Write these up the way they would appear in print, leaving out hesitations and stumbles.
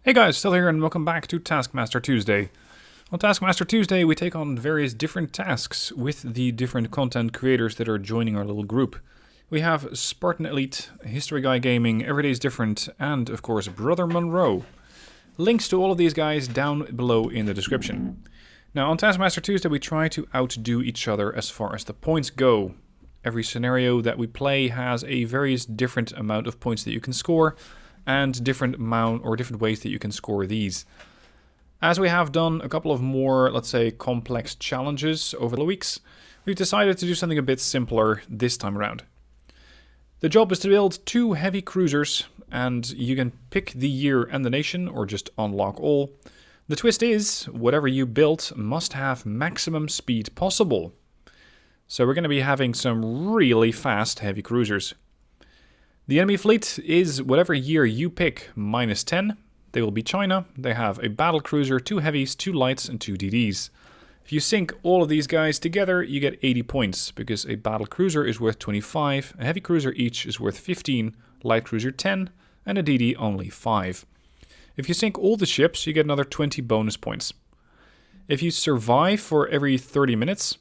Hey guys, still here and welcome back to Taskmaster Tuesday. On Taskmaster Tuesday we take on various different tasks with the different content creators that are joining our little group. We have Spartan Elite, History Guy Gaming, Everyday's Different, and of course Brother Monroe. Links to all of these guys down below in the description. Now on Taskmaster Tuesday we try to outdo each other as far as the points go. Every scenario that we play has a various different amount of points that you can score, and different ways that you can score these. As we have done a couple of more, let's say, complex challenges over the weeks, we've decided to do something a bit simpler this time around. The job is to build 2 heavy cruisers, and you can pick the year and the nation, or just unlock all. The twist is, whatever you build must have maximum speed possible. So we're going to be having some really fast heavy cruisers. The enemy fleet is whatever year you pick minus 10. They will be China. They have a battle cruiser, 2 heavies, 2 lights, and 2 DDs. If you sync all of these guys together, you get 80 points, because a battle cruiser is worth 25, a heavy cruiser each is worth 15, light cruiser 10, and a DD only 5. If you sync all the ships, you get another 20 bonus points. If you survive for every 30 minutes,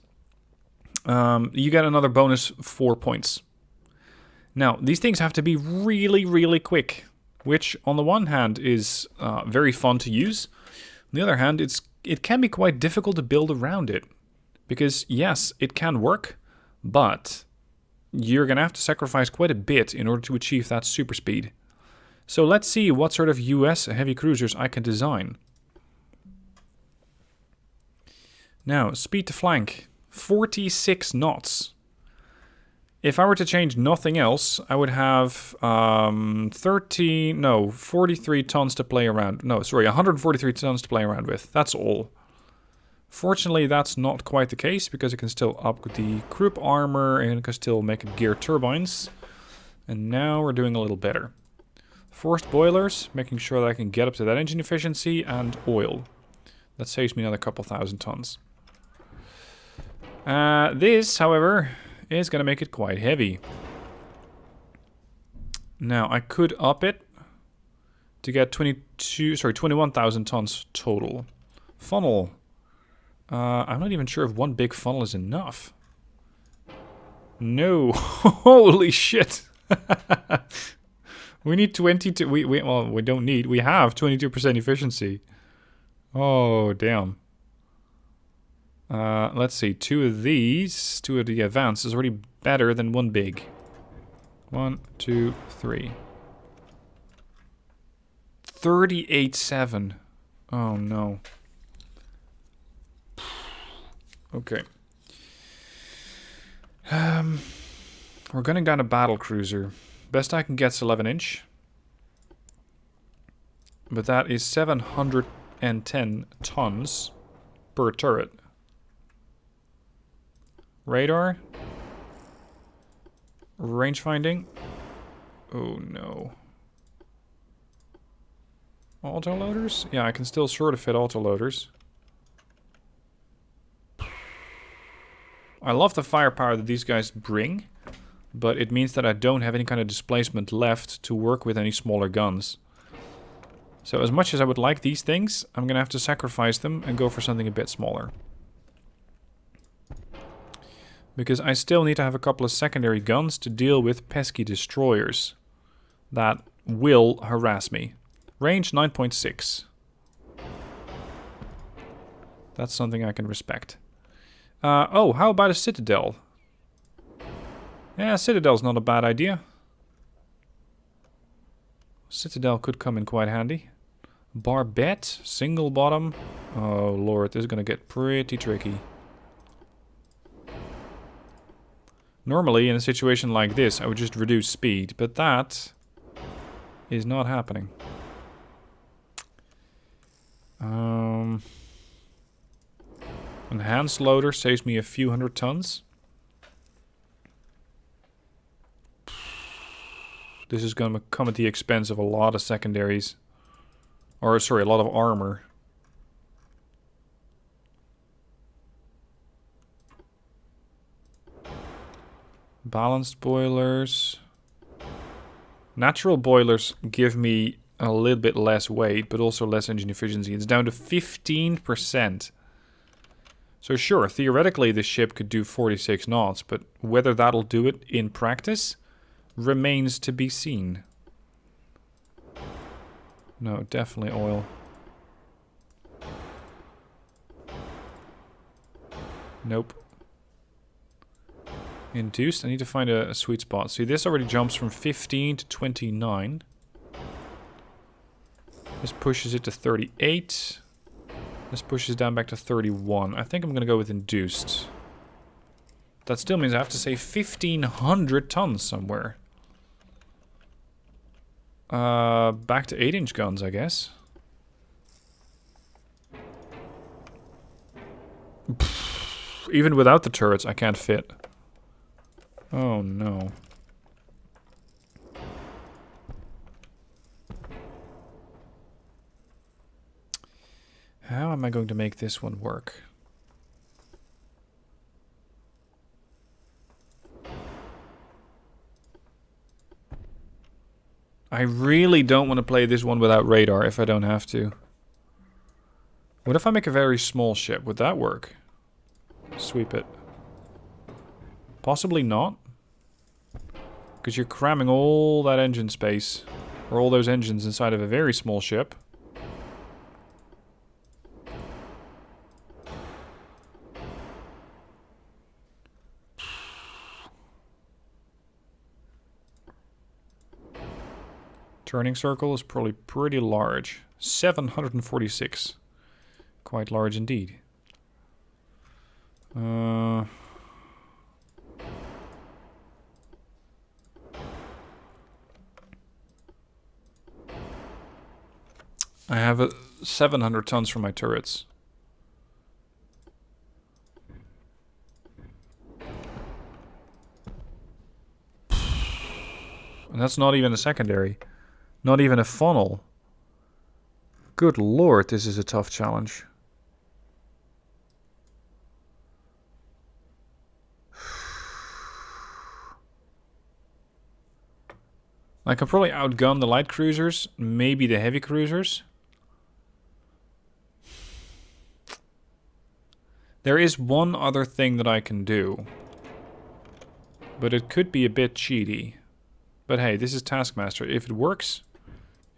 you get another bonus 4 points. Now, these things have to be really quick, which on the one hand is very fun to use. On the other hand, it can be quite difficult to build around it. Because yes, it can work, but you're going to have to sacrifice quite a bit in order to achieve that super speed. So let's see what sort of US heavy cruisers I can design. Now, speed to flank, 46 knots. If I were to change nothing else, I would have 43 tons to play around. 143 tons to play around with. That's all. Fortunately, that's not quite the case, because it can still upgrade the croup armor and it can still make gear turbines. And now we're doing a little better. Forced boilers, making sure that I can get up to that engine efficiency, and oil. That saves me another couple thousand tons. This, however, is going to make it quite heavy. Now, I could up it to get 21,000 tons total. Funnel. I'm not even sure if one big funnel is enough. No. Holy shit. We need 22. We don't need. We have 22% efficiency. Oh, damn. Let's see, 2 of these, 2 of the advanced is already better than 1 big. 1, 2, 3. 38.7. Oh no. Okay. We're gunning down a battle cruiser. Best I can get's 11-inch. But that is 710 tons per turret. Radar. Range finding. Oh no. Autoloaders? Yeah, I can still sort of fit autoloaders. I love the firepower that these guys bring, but it means that I don't have any kind of displacement left to work with any smaller guns. So as much as I would like these things, I'm gonna have to sacrifice them and go for something a bit smaller. Because I still need to have a couple of secondary guns to deal with pesky destroyers that will harass me. Range 9.6. That's something I can respect. Oh, how about a citadel? Yeah, citadel's not a bad idea. Citadel could come in quite handy. Barbette, single bottom. Oh lord, this is gonna get pretty tricky. Normally, in a situation like this, I would just reduce speed, but that is not happening. Enhanced loader saves me a few hundred tons. This is going to come at the expense of a lot of secondaries. Or, sorry, a lot of armor. Balanced boilers. Natural boilers give me a little bit less weight, but also less engine efficiency. It's down to 15%. So sure, theoretically this ship could do 46 knots, but whether that'll do it in practice remains to be seen. No, definitely oil. Nope. Induced, I need to find a sweet spot. See, this already jumps from 15 to 29. This pushes it to 38. This pushes down back to 31. I think I'm going to go with induced. That still means I have to save 1,500 tons somewhere. Back to 8-inch guns, I guess. Even without the turrets, I can't fit. Oh no. How am I going to make this one work? I really don't want to play this one without radar if I don't have to. What if I make a very small ship? Would that work? Sweep it. Possibly not. Because you're cramming all that engine space, or all those engines inside of a very small ship. Turning circle is probably pretty large. 746. Quite large indeed. I have 700 tons for my turrets. And that's not even a secondary. Not even a funnel. Good lord, this is a tough challenge. I can probably outgun the light cruisers, maybe the heavy cruisers. There is one other thing that I can do. But it could be a bit cheaty. But hey, this is Taskmaster. If it works,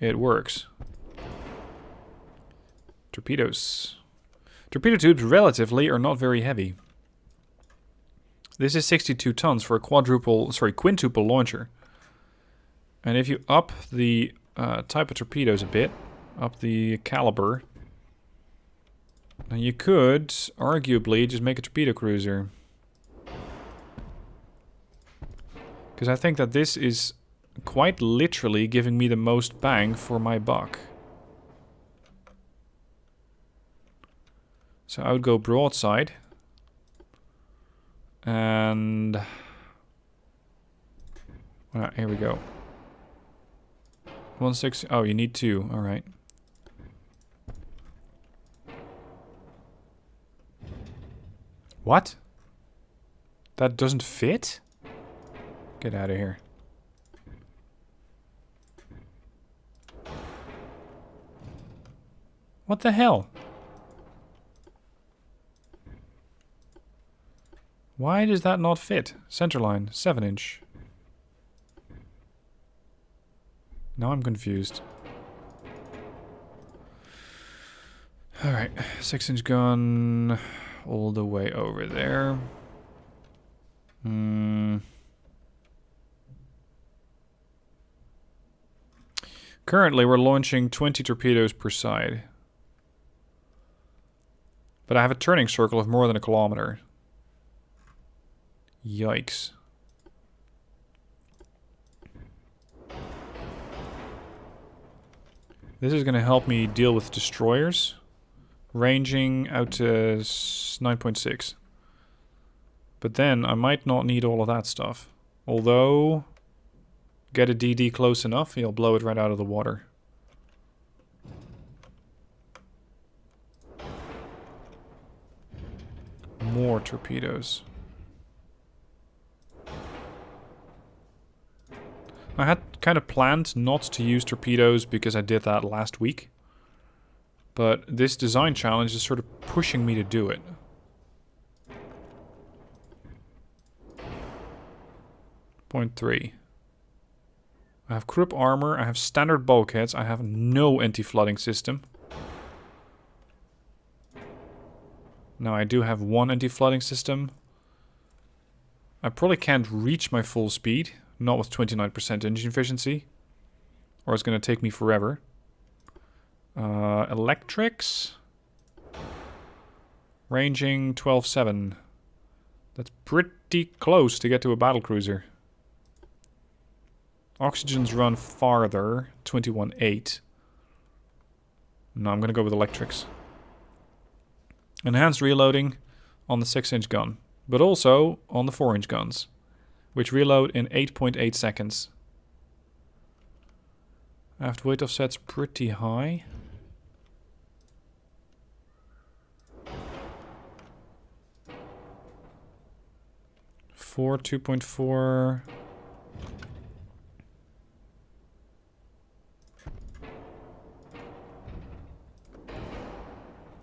it works. Torpedoes. Torpedo tubes relatively are not very heavy. This is 62 tons for a quintuple launcher. And if you up the type of torpedoes a bit, up the caliber, then you could arguably just make a torpedo cruiser. Because I think that this is quite literally giving me the most bang for my buck. So I would go broadside. And... Alright, here we go. 160. Oh, you need 2. Alright. What? That doesn't fit? Get out of here. What the hell? Why does that not fit? Centerline, 7-inch. Now I'm confused. Alright, 6-inch gun all the way over there. Currently we're launching 20 torpedoes per side. But I have a turning circle of more than 1 kilometer. Yikes. This is going to help me deal with destroyers, ranging out to 9.6. But then I might not need all of that stuff. Although, get a DD close enough, he'll blow it right out of the water. More torpedoes. I had kind of planned not to use torpedoes because I did that last week. But this design challenge is sort of pushing me to do it. Point 3. I have croup armor, I have standard bulkheads, I have no anti-flooding system. Now I do have one anti-flooding system. I probably can't reach my full speed, not with 29% engine efficiency. Or it's going to take me forever. Electrics. Ranging 12.7. That's pretty close to get to a battlecruiser. Oxygens run farther, 21.8. No, I'm going to go with electrics. Enhanced reloading on the 6-inch gun, but also on the 4-inch guns, which reload in 8.8 seconds. Aft weight offset's pretty high. Four, 2.4.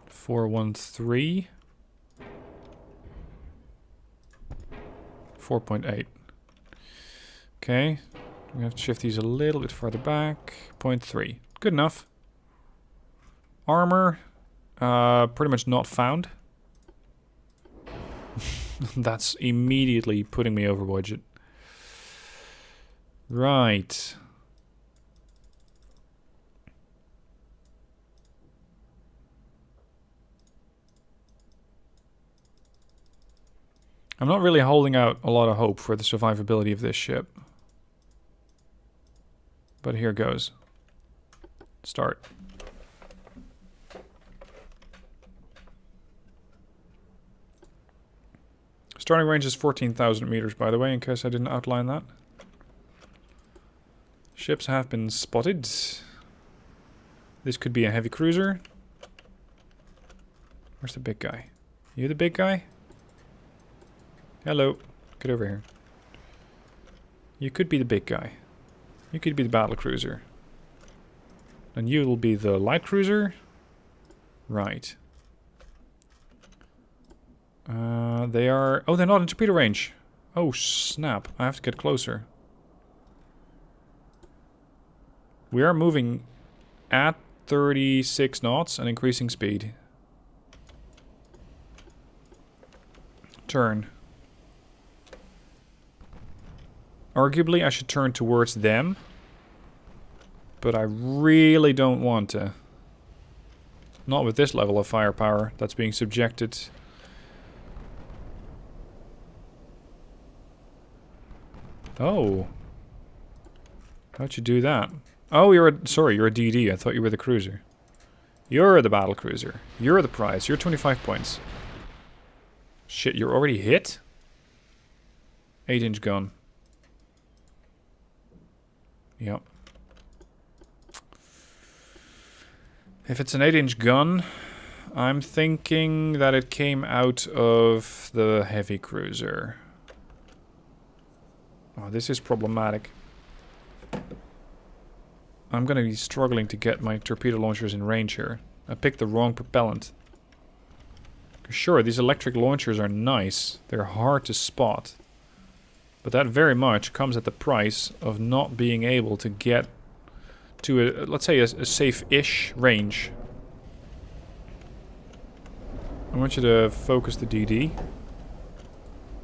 Four, 1.3. 4.8. Okay. We have to shift these a little bit further back. 0.3. Good enough. Armor. Pretty much not found. That's immediately putting me over budget. Right. I'm not really holding out a lot of hope for the survivability of this ship. But here goes. Start. Starting range is 14,000 meters, by the way, in case I didn't outline that. Ships have been spotted. This could be a heavy cruiser. Where's the big guy? You the big guy? Hello. Get over here. You could be the big guy. You could be the battle cruiser. And you will be the light cruiser. Right. They are... Oh, they're not in torpedo range. Oh, snap. I have to get closer. We are moving at 36 knots and increasing speed. Turn. Arguably, I should turn towards them. But I really don't want to. Not with this level of firepower that's being subjected. Oh. How'd you do that? Oh, you're a... Sorry, you're a DD. I thought you were the cruiser. You're the battle cruiser. You're the prize. You're 25 points. Shit, you're already hit? 8-inch gun. Yep. If it's an 8-inch gun, I'm thinking that it came out of the heavy cruiser. Oh, this is problematic. I'm going to be struggling to get my torpedo launchers in range here. I picked the wrong propellant. Sure, these electric launchers are nice. They're hard to spot. But that very much comes at the price of not being able to get to a, let's say, a safe-ish range. I want you to focus the DD.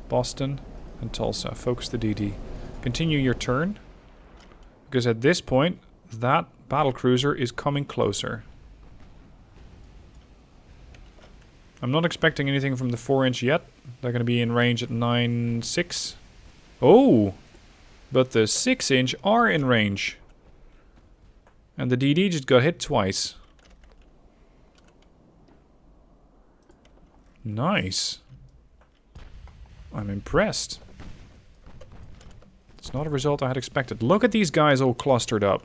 Boston and Tulsa. Focus the DD. Continue your turn. Because at this point, that battlecruiser is coming closer. I'm not expecting anything from the 4-inch yet. They're going to be in range at 9.6. Oh! But the 6-inch are in range. And the DD just got hit twice. Nice. I'm impressed. It's not a result I had expected. Look at these guys all clustered up.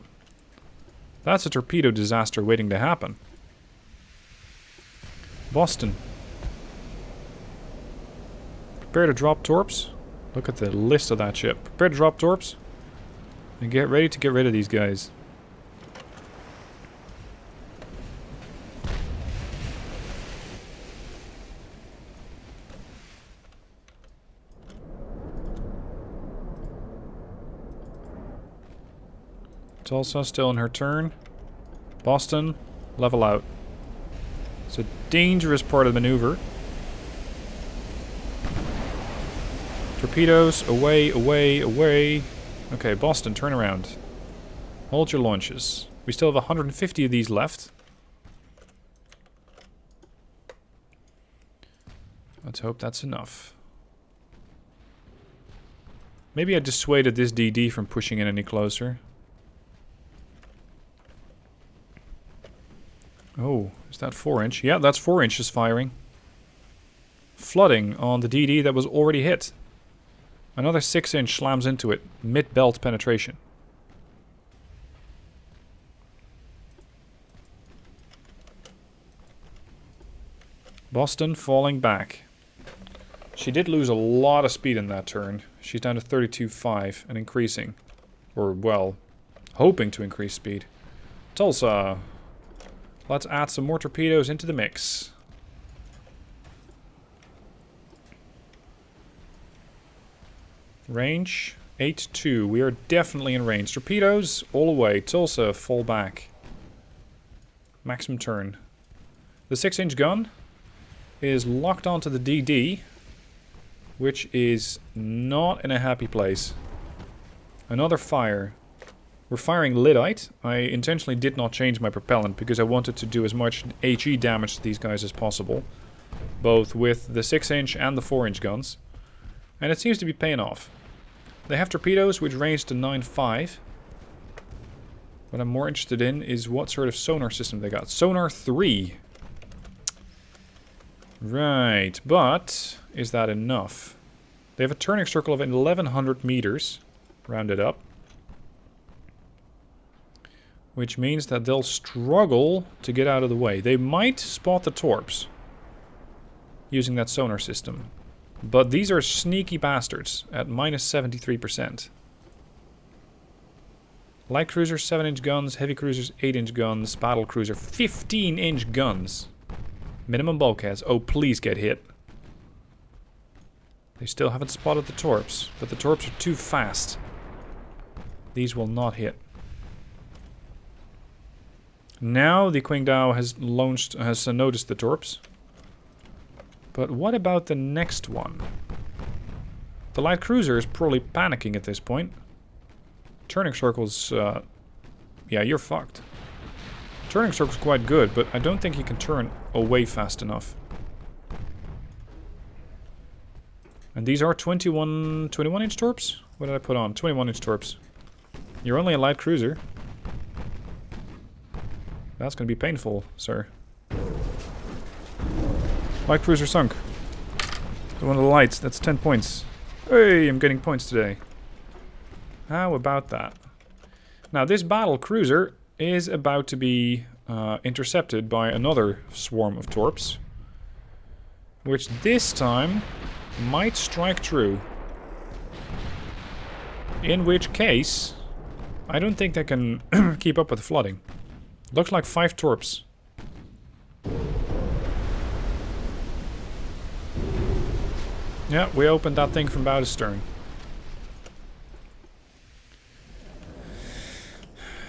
That's a torpedo disaster waiting to happen. Boston. Prepare to drop torps. Look at the list of that ship. Prepare to drop torps. And get ready to get rid of these guys. Tulsa still in her turn. Boston, level out. It's a dangerous part of the maneuver. Torpedoes, away, away, away. Okay, Boston, turn around. Hold your launches. We still have 150 of these left. Let's hope that's enough. Maybe I dissuaded this DD from pushing in any closer. Oh, is that 4-inch? Yeah, that's 4 inches firing. Flooding on the DD that was already hit. Another 6-inch slams into it. Mid-belt penetration. Boston falling back. She did lose a lot of speed in that turn. She's down to 32.5 and increasing. Or, well, hoping to increase speed. Tulsa. Let's add some more torpedoes into the mix. Range 8-2. We are definitely in range. Torpedoes all away. Tulsa, fall back. Maximum turn. The 6-inch gun is locked onto the DD, which is not in a happy place. Another fire. We're firing lyddite. I intentionally did not change my propellant because I wanted to do as much HE damage to these guys as possible. Both with the 6-inch and the 4-inch guns. And it seems to be paying off. They have torpedoes which range to 9.5. What I'm more interested in is what sort of sonar system they got. Sonar 3. Right, but is that enough? They have a turning circle of 1100 meters, rounded up. Which means that they'll struggle to get out of the way. They might spot the torps using that sonar system. But these are sneaky bastards at minus 73%. Light cruisers 7-inch guns, heavy cruisers 8-inch guns, battle cruiser 15-inch guns. Minimum bulkheads. Oh, please get hit. They still haven't spotted the torps, but the torps are too fast. These will not hit. Now the Qingdao has noticed the torps. But what about the next one? The light cruiser is probably panicking at this point. Turning circles, yeah, you're fucked. Turning circle's quite good, but I don't think you can turn away fast enough. And these are 21-inch torps? What did I put on? 21-inch torps. You're only a light cruiser. That's going to be painful, sir. Light cruiser sunk. One of the lights, that's 10 points. Hey, I'm getting points today. How about that? Now, this battle cruiser is about to be intercepted by another swarm of torps. Which this time might strike true. In which case, I don't think they can keep up with the flooding. Looks like 5 torps. Yeah, we opened that thing from bow to stern.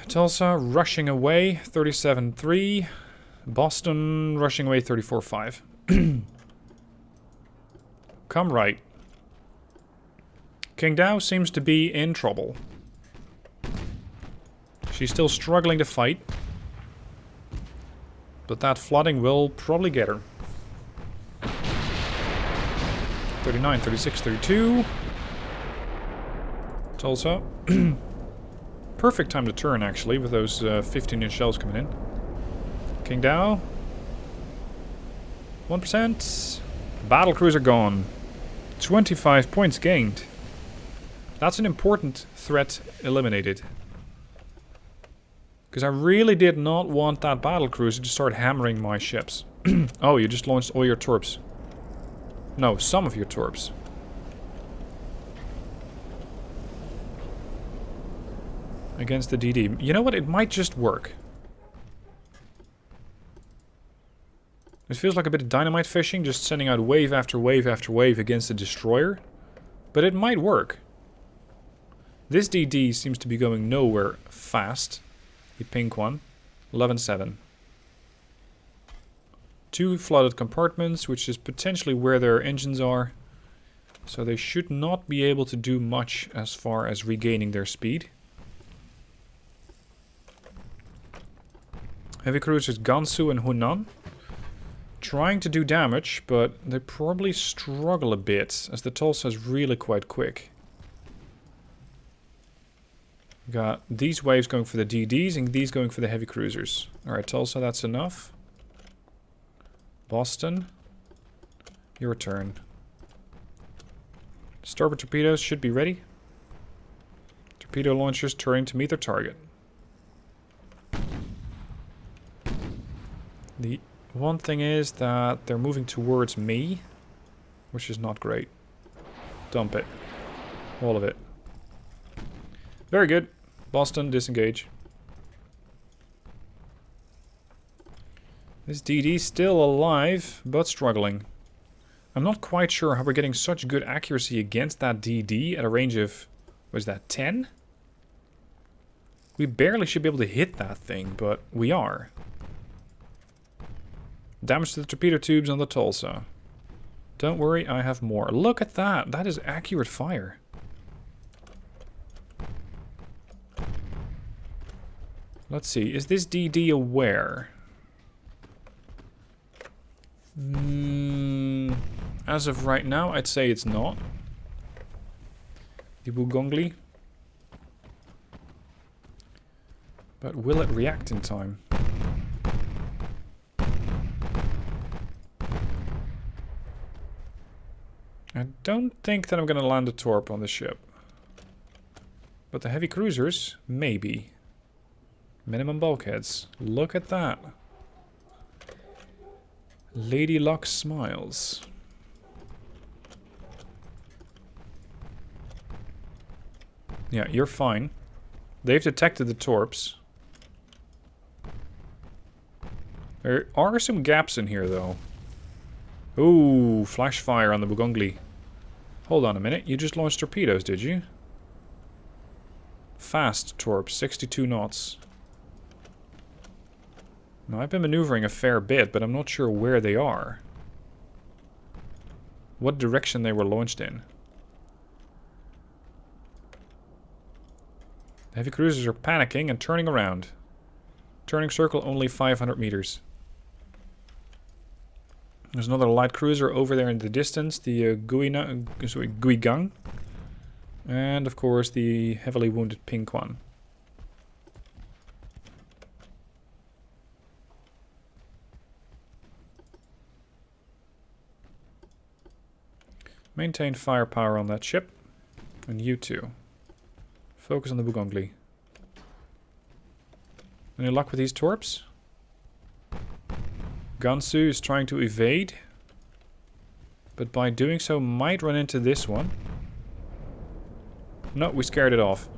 Tulsa rushing away, 37.3. Boston rushing away, 34.5. Come right. Qingdao seems to be in trouble. She's still struggling to fight. But that flooding will probably get her. 39, 36, 32. Tulsa. Perfect time to turn, actually, with those 15-inch shells coming in. Qingdao. 1%. Battlecruiser gone. 25 points gained. That's an important threat eliminated. Because I really did not want that battlecruiser to start hammering my ships. Oh, you just launched all your torps. No, some of your torps. against the DD. You know what? It might just work. It feels like a bit of dynamite fishing, just sending out wave after wave after wave against the destroyer. But it might work. This DD seems to be going nowhere fast. The pink one. 11-7. 2 flooded compartments, which is potentially where their engines are. So they should not be able to do much as far as regaining their speed. Heavy cruisers Gansu and Hunan. Trying to do damage, but they probably struggle a bit, as the Tulsa is really quite quick. Got these waves going for the DDs and these going for the heavy cruisers. Alright, Tulsa, that's enough. Boston, your turn. Starboard torpedoes should be ready. Torpedo launchers turning to meet their target. The one thing is that they're moving towards me, which is not great. Dump it. All of it. Very good. Boston, disengage. This DD still alive, but struggling. I'm not quite sure how we're getting such good accuracy against that DD at a range of, what is that, 10? We barely should be able to hit that thing, but we are. Damage to the torpedo tubes on the Tulsa. Don't worry, I have more. Look at that! That is accurate fire. Let's see, is this DD aware? As of right now, I'd say it's not. The Bugongli. But will it react in time? I don't think that I'm going to land a torp on the ship. But the heavy cruisers, maybe. Minimum bulkheads. Look at that. Lady Luck smiles. Yeah, you're fine. They've detected the torps. There are some gaps in here, though. Ooh, flash fire on the Bugongli. Hold on a minute. You just launched torpedoes, did you? Fast torps, 62 knots. Now, I've been maneuvering a fair bit, but I'm not sure where they are. What direction they were launched in. The heavy cruisers are panicking and turning around. Turning circle only 500 meters. There's another light cruiser over there in the distance, the Guigang. And, of course, the heavily wounded pink one. Maintain firepower on that ship. And you too. Focus on the Bugongli. Any luck with these torps? Gansu is trying to evade. But by doing so might run into this one. No, we scared it off.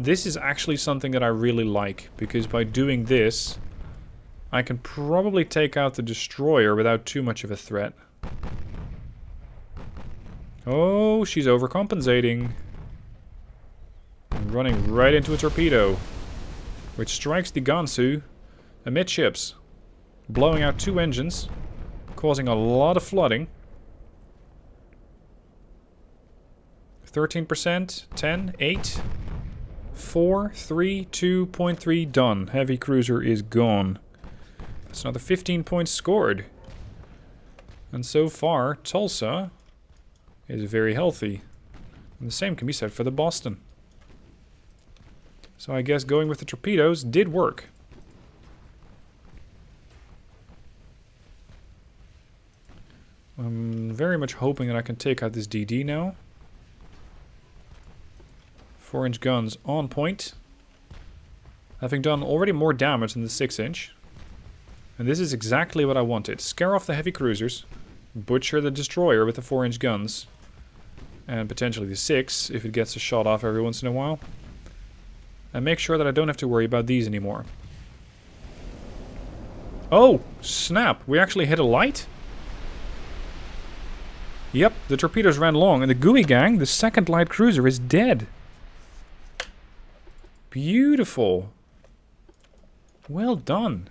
This is actually something that I really like. Because by doing this, I can probably take out the destroyer without too much of a threat. Oh, she's overcompensating. And running right into a torpedo. Which strikes the Gansu amidships. Blowing out 2 engines. Causing a lot of flooding. 13%, 10, 8, 4, 3, 2.3, done. Heavy cruiser is gone. That's another 15 points scored. And so far, Tulsa is very healthy. And the same can be said for the Boston. So I guess going with the torpedoes did work. I'm very much hoping that I can take out this DD now. 4-inch guns on point. Having done already more damage than the 6-inch. And this is exactly what I wanted. Scare off the heavy cruisers. Butcher the destroyer with the 4-inch guns. And potentially the 6, if it gets a shot off every once in a while. And make sure that I don't have to worry about these anymore. Oh, snap. We actually hit a light? Yep, the torpedoes ran long, and the GUI gang, the second light cruiser, is dead. Beautiful. Well done.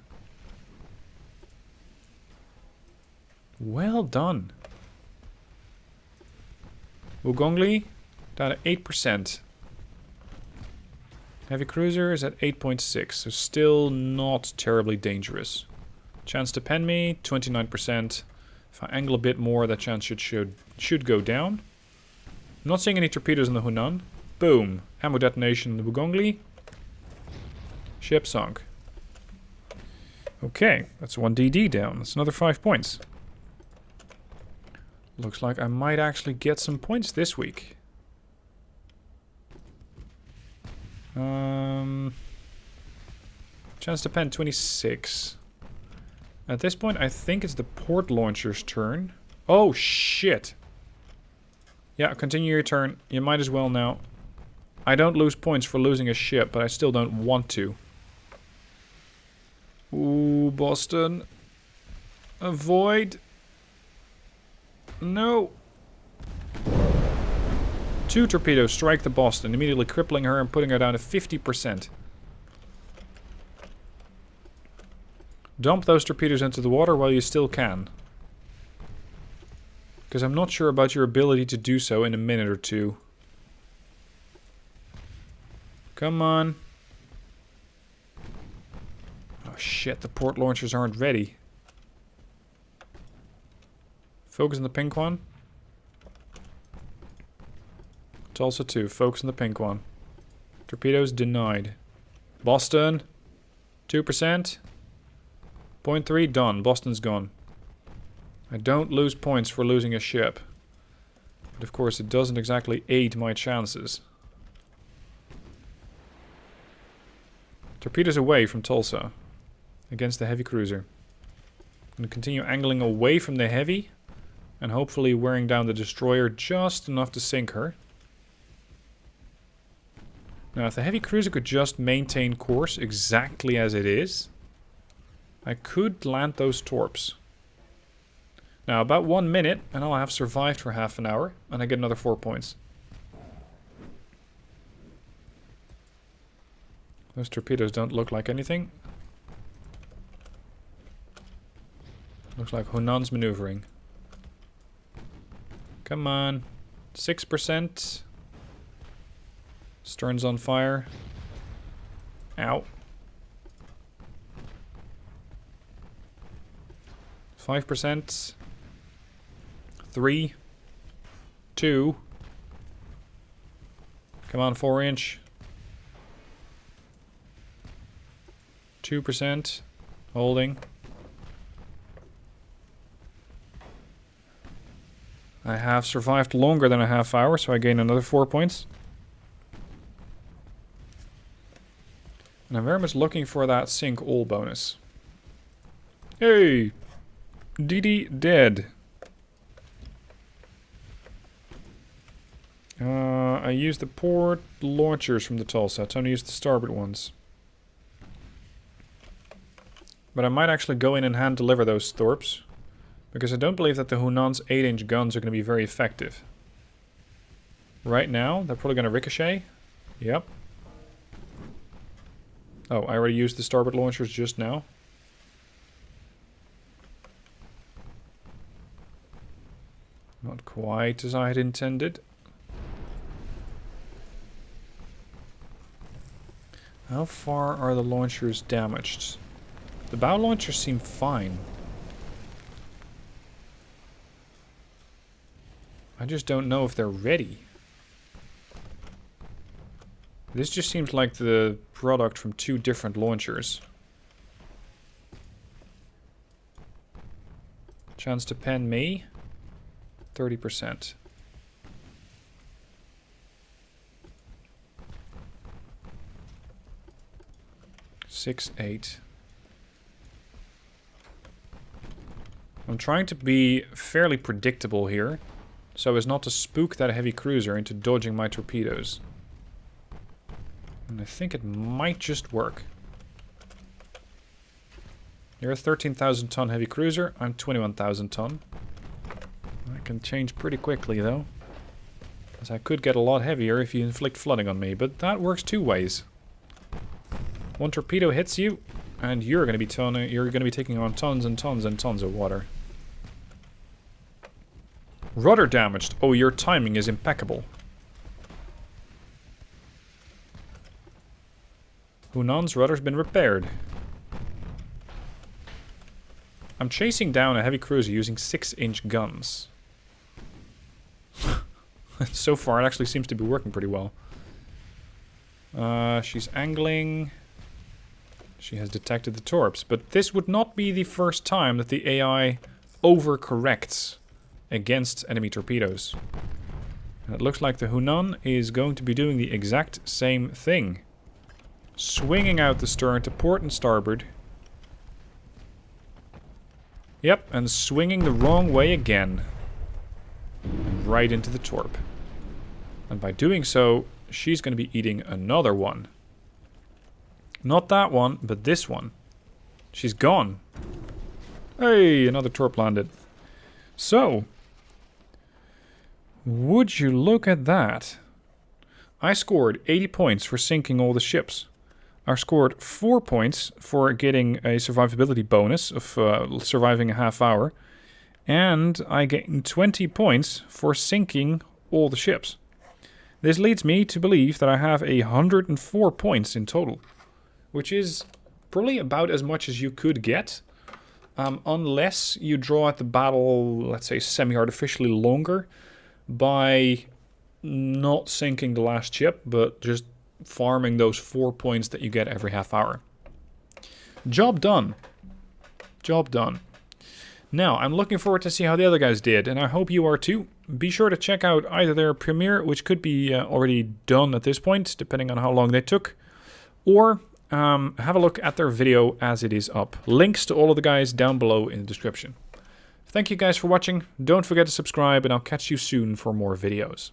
Well done. Wugongli, down to 8%. Heavy cruiser is at 8.6, so still not terribly dangerous. Chance to pen me, 29%. If I angle a bit more, that chance should go down. I'm not seeing any torpedoes in the Hunan. Boom. Ammo detonation in the Wugongli. Ship sunk. Okay, that's 1 DD down. That's another 5 points. Looks like I might actually get some points this week. Chance to pen 26. At this point, I think it's the port launcher's turn. Oh, shit. Yeah, continue your turn. You might as well now. I don't lose points for losing a ship, but I still don't want to. Ooh, Boston. Avoid. No. 2 torpedoes strike the Boston, immediately crippling her and putting her down to 50%. Dump those torpedoes into the water while you still can. Because I'm not sure about your ability to do so in a minute or two. Come on. Oh shit, the port launchers aren't ready. Focus on the pink one. Tulsa 2, focus on the pink one. Torpedoes denied. Boston, 2%. 0.3, done. Boston's gone. I don't lose points for losing a ship. But of course it doesn't exactly aid my chances. Torpedoes away from Tulsa. Against the heavy cruiser. I'm going to continue angling away from the heavy. And hopefully wearing down the destroyer just enough to sink her. Now if the heavy cruiser could just maintain course exactly as it is, I could land those torps. Now about 1 minute and I'll have survived for half an hour and I get another 4 points. Those torpedoes don't look like anything. Looks like Hunan's maneuvering. Come on. 6%. Stern's on fire. Ow. 5%. 3. 2. Come on, 4-inch. 2%. Holding. I have survived longer than a half hour, so I gain another 4 points. And I'm very much looking for that sink all bonus. Hey! DD dead. I used the port launchers from the Tulsa. It's only used the starboard ones. But I might actually go in and hand deliver those torps. Because I don't believe that the Hunan's 8-inch guns are going to be very effective. Right now, they're probably going to ricochet. Yep. Oh, I already used the starboard launchers just now. Not quite as I had intended. How far are the launchers damaged? The bow launchers seem fine. I just don't know if they're ready. This just seems like the product from 2 different launchers. Chance to pen me? 30%. Six, 8. I'm trying to be fairly predictable here, so as not to spook that heavy cruiser into dodging my torpedoes. And I think it might just work. You're a 13,000 ton heavy cruiser. I'm 21,000 ton. I can change pretty quickly though. Because I could get a lot heavier if you inflict flooding on me. But that works two ways. One torpedo hits you, and you're going to be taking on tons and tons and tons of water. Rudder damaged. Oh, your timing is impeccable. Hunan's rudder's been repaired. I'm chasing down a heavy cruiser using 6-inch guns. So far, it actually seems to be working pretty well. She's angling. She has detected the torps, but this would not be the first time that the AI overcorrects against enemy torpedoes. And it looks like the Hunan is going to be doing the exact same thing. Swinging out the stern to port and starboard. Yep, and swinging the wrong way again. And right into the torp. And by doing so, she's going to be eating another one. Not that one, but this one. She's gone. Hey, another torp landed. So, would you look at that? I scored 80 points for sinking all the ships. I scored 4 points for getting a survivability bonus of surviving a half hour. And I gained 20 points for sinking all the ships. This leads me to believe that I have 104 points in total. Which is probably about as much as you could get. Unless you draw out the battle, let's say, semi-artificially longer. By not sinking the last ship, but just farming those 4 points that you get every half hour. Job done. Job done. Now, I'm looking forward to see how the other guys did, and I hope you are too. Be sure to check out either their premiere, which could be already done at this point, depending on how long they took, or have a look at their video as it is up. Links to all of the guys down below in the description. Thank you guys for watching. Don't forget to subscribe, and I'll catch you soon for more videos.